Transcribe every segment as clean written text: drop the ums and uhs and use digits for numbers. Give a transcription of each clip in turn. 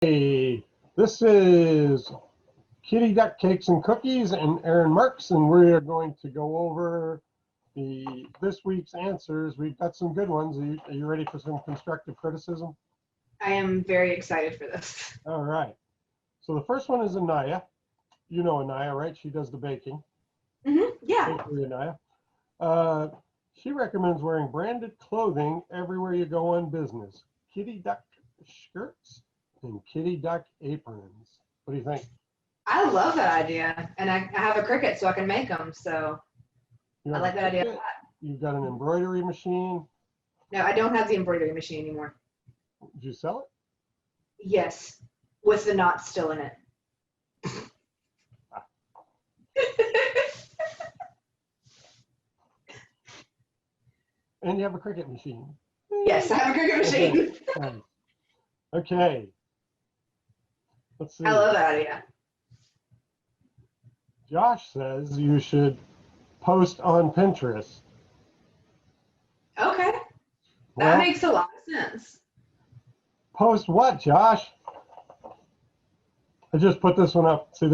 Hey, this is Kitty Duck Cakes and Cookies and Aaron Marks, and we're going to go over this week's answers. We've got some good ones. Are you ready for some constructive criticism? I am very excited for this. All right. So the first one is Anaya. You know Anaya, right? She does the baking. Yeah. Bakery Anaya. She recommends wearing branded clothing everywhere you go on business. Kitty Duck shirts and Kitty Duck aprons. What do you think? I love that idea. And I have a Cricut so I can make them. So I like that idea a lot. You've got an embroidery machine. No, I don't have the embroidery machine anymore. Did you sell it? Yes, with the knots still in it. And you have a Cricut machine. Yes, I have a Cricut machine. Okay. Let's see. I love that idea. Josh says you should post on Pinterest. Okay. Well, That makes a lot of sense. Post what, Josh? I just put this one up. See,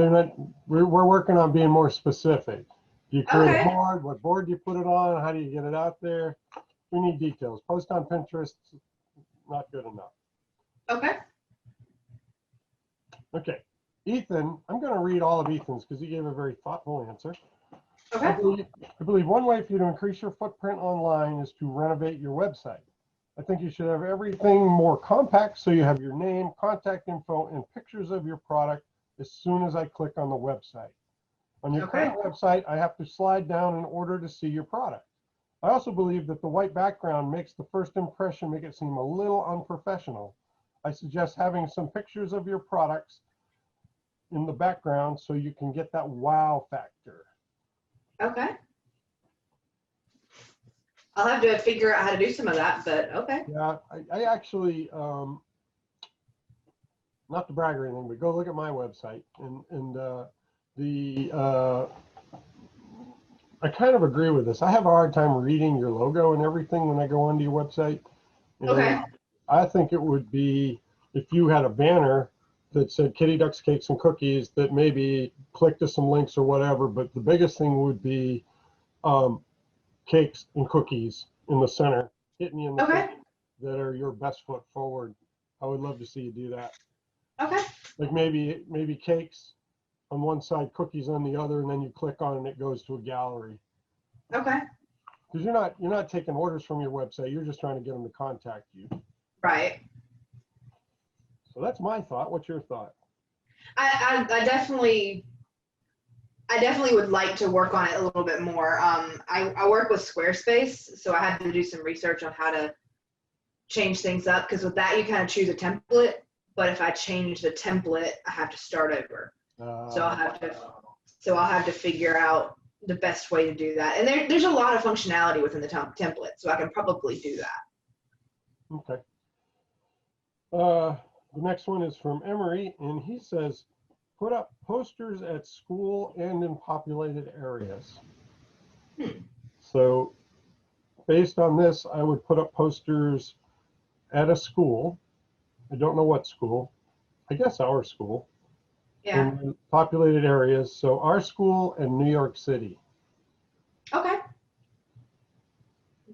we're working on being more specific. Do you create a board? What board do you put it on? How do you get it out there? We need details. Post on Pinterest, not good enough. Okay. Okay. Ethan, I'm going to read all of Ethan's because he gave a very thoughtful answer. Okay. I believe one way for you to increase your footprint online is to renovate your website. I think you should have everything more compact so you have your name, contact info, and pictures of your product as soon as I click on the website. On your current website, I have to slide down in order to see your product. I also believe that the white background makes the first impression make it seem a little unprofessional. I suggest having some pictures of your products in the background so you can get that wow factor. Okay. I'll have to figure out how to do some of that, but okay. Yeah, I actually, not to brag or anything, but go look at my website and I kind of agree with this. I have a hard time reading your logo and everything when I go onto your website. And okay. I think it would be if you had a banner that said Kitty Ducks Cakes and Cookies that maybe click to some links or whatever, but the biggest thing would be cakes and cookies in the center, hitting you in the face that are your best foot forward. I would love to see you do that. Okay. Like maybe cakes on one side, cookies on the other, and then you click on it and it goes to a gallery. Okay. Because you're not taking orders from your website, you're just trying to get them to contact you. Right. So that's my thought. What's your thought? I definitely would like to work on it a little bit more. I work with Squarespace, so I had to do some research on how to change things up, because with that you kind of choose a template, but if I change the template, I have to start over. So I'll have to figure out the best way to do that. And there's a lot of functionality within the template, so I can probably do that. Okay. The next one is from Emery, and he says, put up posters at school and in populated areas. So based on this, I would put up posters at a school. I don't know what school. I guess our school. Yeah. In populated areas. So our school and New York City. Okay.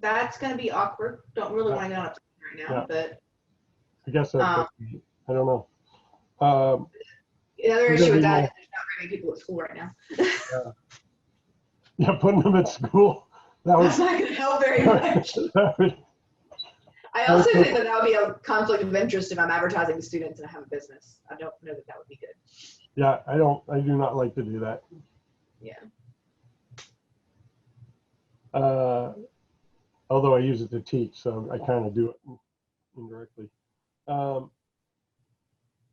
That's going to be awkward. Don't really want to get on a plane right now, but I guess that's I don't know. The other issue with that is there's not very many people at school right now. Yeah, putting them at school. That's not going to help very much. I also think that would be a conflict of interest if I'm advertising to students and I have a business. I don't know that would be good. Yeah, I do not like to do that. Yeah. Although I use it to teach, so I kind of do it indirectly.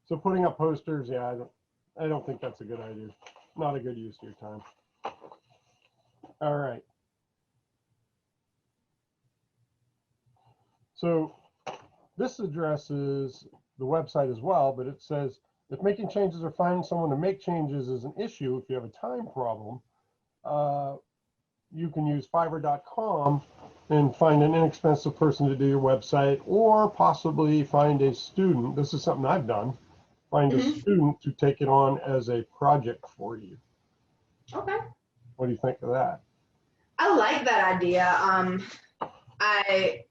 So putting up posters, yeah, I don't think that's a good idea. Not a good use of your time. All right. So this addresses the website as well, but it says, if making changes or finding someone to make changes is an issue, if you have a time problem, you can use Fiverr.com and find an inexpensive person to do your website, or possibly find a student. This is something I've done. find a Mhm. student to take it on as a project for you. Okay. What do you think of that? I like that idea. I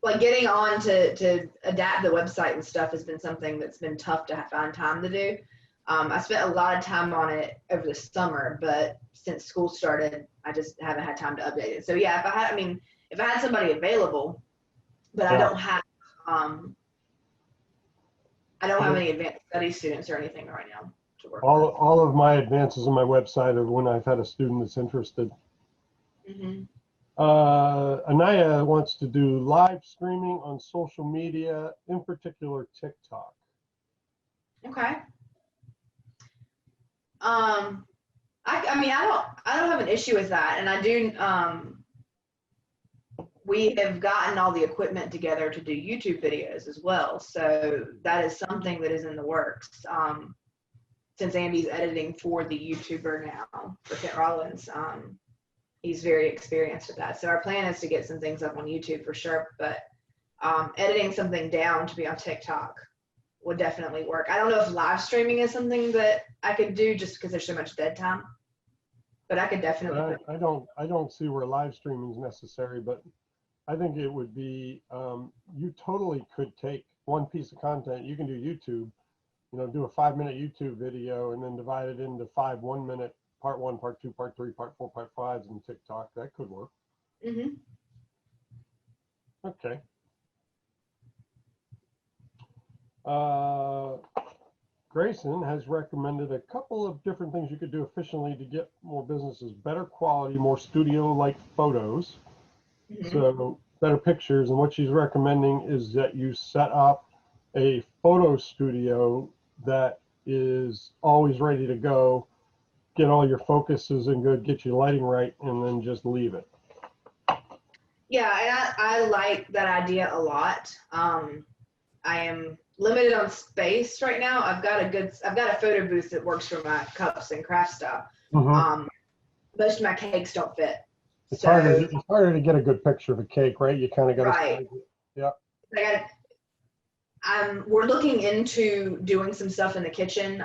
like getting on to adapt the website and stuff has been something that's been tough to find time to do. I spent a lot of time on it over the summer, but since school started, I just haven't had time to update it. So yeah, if I had somebody available, but Yeah. I don't have any advanced study students or anything right now to work All of my advances on my website are when I've had a student that's interested. on. Anaya wants to do live streaming on social media, in particular TikTok. Okay. I don't have an issue with that, and I do. We have gotten all the equipment together to do YouTube videos as well, so that is something that is in the works. Since Andy's editing for the YouTuber now for Kent Rollins, he's very experienced with that. So our plan is to get some things up on YouTube for sure, but editing something down to be on TikTok would definitely work. I don't know if live streaming is something that I could do just because there's so much dead time, but I could definitely. I don't see where live streaming is necessary, but I think it would be, you totally could take one piece of content. You can do YouTube, do a 5-minute YouTube video and then divide it into 5 1-minute part 1, part 2, part 3, part 4, part 5s in TikTok. That could work. Mm-hmm. Okay. Grayson has recommended a couple of different things you could do efficiently to get more businesses, better quality, more studio-like photos. Mm-hmm. So better pictures. And what she's recommending is that you set up a photo studio that is always ready to go, get all your focuses in good, get your lighting right, and then just leave it. Yeah, and I like that idea a lot. I am limited on space right now. I've got a photo booth that works for my cups and craft stuff. Mm-hmm. Most of my cakes don't fit. It's harder to get a good picture of a cake, right? You kind of got to. Right. Yeah. We're looking into doing some stuff in the kitchen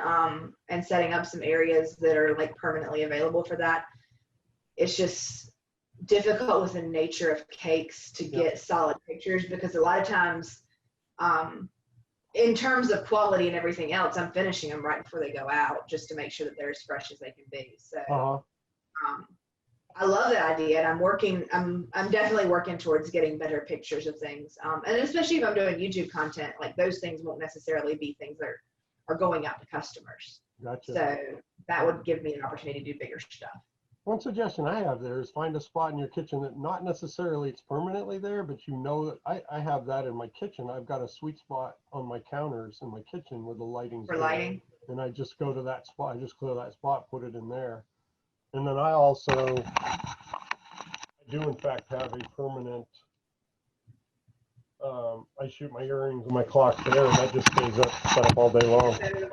and setting up some areas that are like permanently available for that. It's just difficult with the nature of cakes to get solid pictures because a lot of times, in terms of quality and everything else, I'm finishing them right before they go out just to make sure that they're as fresh as they can be. So I love that idea, and I'm definitely working towards getting better pictures of things. And especially if I'm doing YouTube content, like those things won't necessarily be things that are going out to customers. Gotcha. So that would give me an opportunity to do bigger stuff. One suggestion I have there is find a spot in your kitchen that not necessarily it's permanently there, but that I have that in my kitchen. I've got a sweet spot on my counters in my kitchen where the lighting's for lighting. And I just go to that spot. I just clear that spot, put it in there. And then I do in fact have a permanent, I shoot my earrings and my clock there, and that just stays set up all day long. So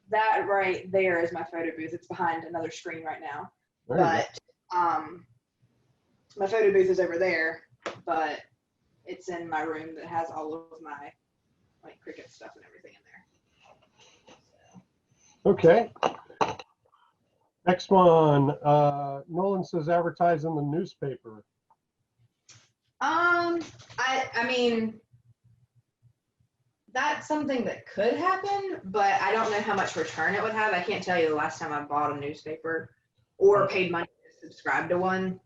that right there is my photo booth. It's behind another screen right now. But my photo booth is over there, but it's in my room that has all of my like Cricut stuff and everything in there. Okay. Next one, Nolan says advertise in the newspaper. I mean, that's something that could happen, but I don't know how much return it would have. I can't tell you the last time I bought a newspaper or paid money to subscribe to one.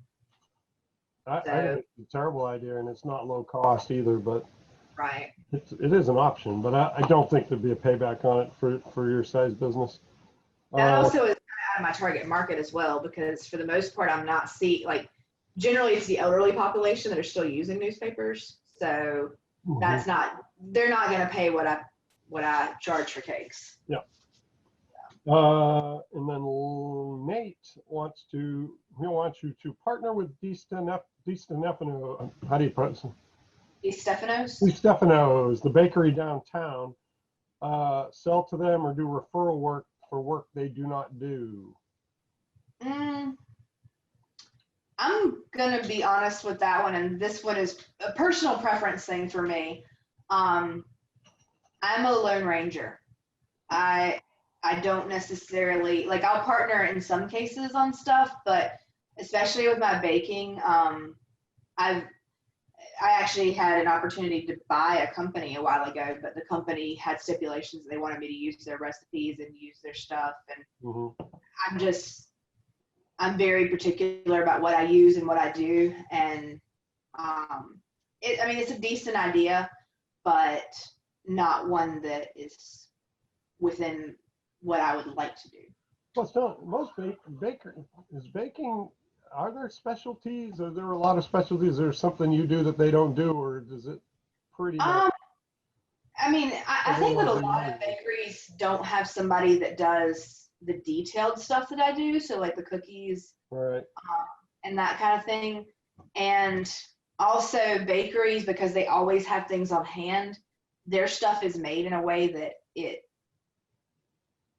I think it's a terrible idea, and it's not low cost either, but right. It is an option, but I don't think there'd be a payback on it for your size business. That also is out of my target market as well, because for the most part, I'm not generally it's the elderly population that are still using newspapers. So they're not going to pay what I charge for cakes. Yeah. And then Nate wants you to partner with DiStefano. How do you pronounce it? DiStefano's, the bakery downtown. Sell to them or do referral work for work they do not do. I'm going to be honest with that one, and this one is a personal preference thing for me. I'm a lone ranger. I I don't necessarily like I'll partner in some cases on stuff, but especially with my baking, I've I actually had an opportunity to buy a company a while ago, but the company had stipulations that they wanted me to use their recipes and use their stuff, and Mm-hmm. I'm just I'm very particular about what I use and what I do, and I mean it's a decent idea, but not one that is within what I would like to do. Well, so most baker is baking. Are there specialties? Are there a lot of specialties? Is there something you do that they don't do, or does it pretty much Um, I mean, I think that everyone a do lot of you? bakeries don't have somebody that does the detailed stuff that I do, so like the cookies Right. and that kind of thing. And also bakeries, because they always have things on hand, their stuff is made in a way that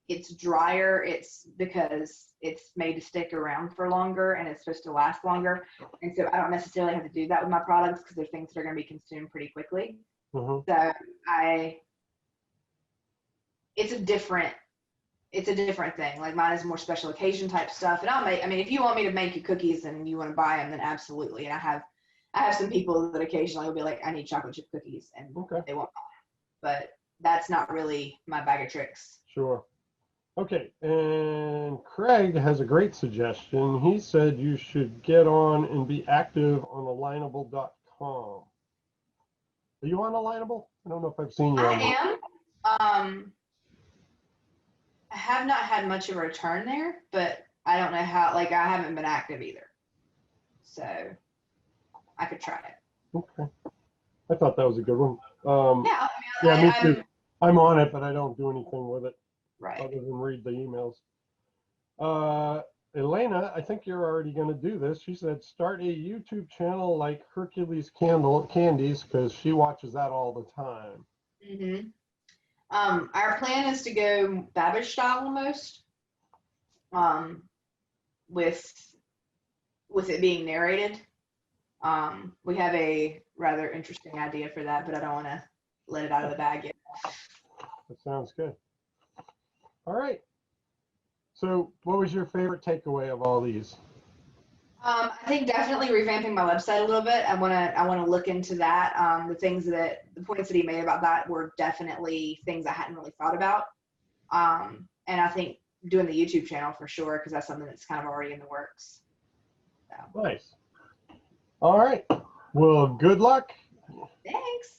it's drier. It's because it's made to stick around for longer and it's supposed to last longer. And so I don't necessarily have to do that with my products because they're things that are going to be consumed pretty quickly. Mm-hmm. So I it's a different thing. Like mine is more special occasion type stuff. And I mean, if you want me to make you cookies and you want to buy them, then absolutely. And I have some people that occasionally will be like, I need chocolate chip cookies, and Okay. they won't buy them. But that's not really my bag of tricks. Sure. Okay. And Craig has a great suggestion. He said you should get on and be active on alignable.com. Are you on Alignable? I don't know if I've seen you on there. I am. I have not had much of a return there, but I don't know how, like, I haven't been active either. So I could try it. Okay. I thought that was a good one. Yeah, Yeah, I me mean, too. I'm on it, but I don't do anything with it right. other than read the emails. Uh, Elena, I think you're already going to do this. She said start a YouTube channel like Hercules Candies because she watches that all the time. Mm-hmm. Our plan is to go Babbage style almost, um, with it being narrated. We have a rather interesting idea for that, but I don't want to let it out of the bag yet. That sounds good. All right. So, what was your favorite takeaway of all these? I think definitely revamping my website a little bit. I wanna look into that. The points that he made about that were definitely things I hadn't really thought about. And I think doing the YouTube channel for sure, because that's something that's kind of already in the works. So. Nice. All right. Well, good luck. Thanks.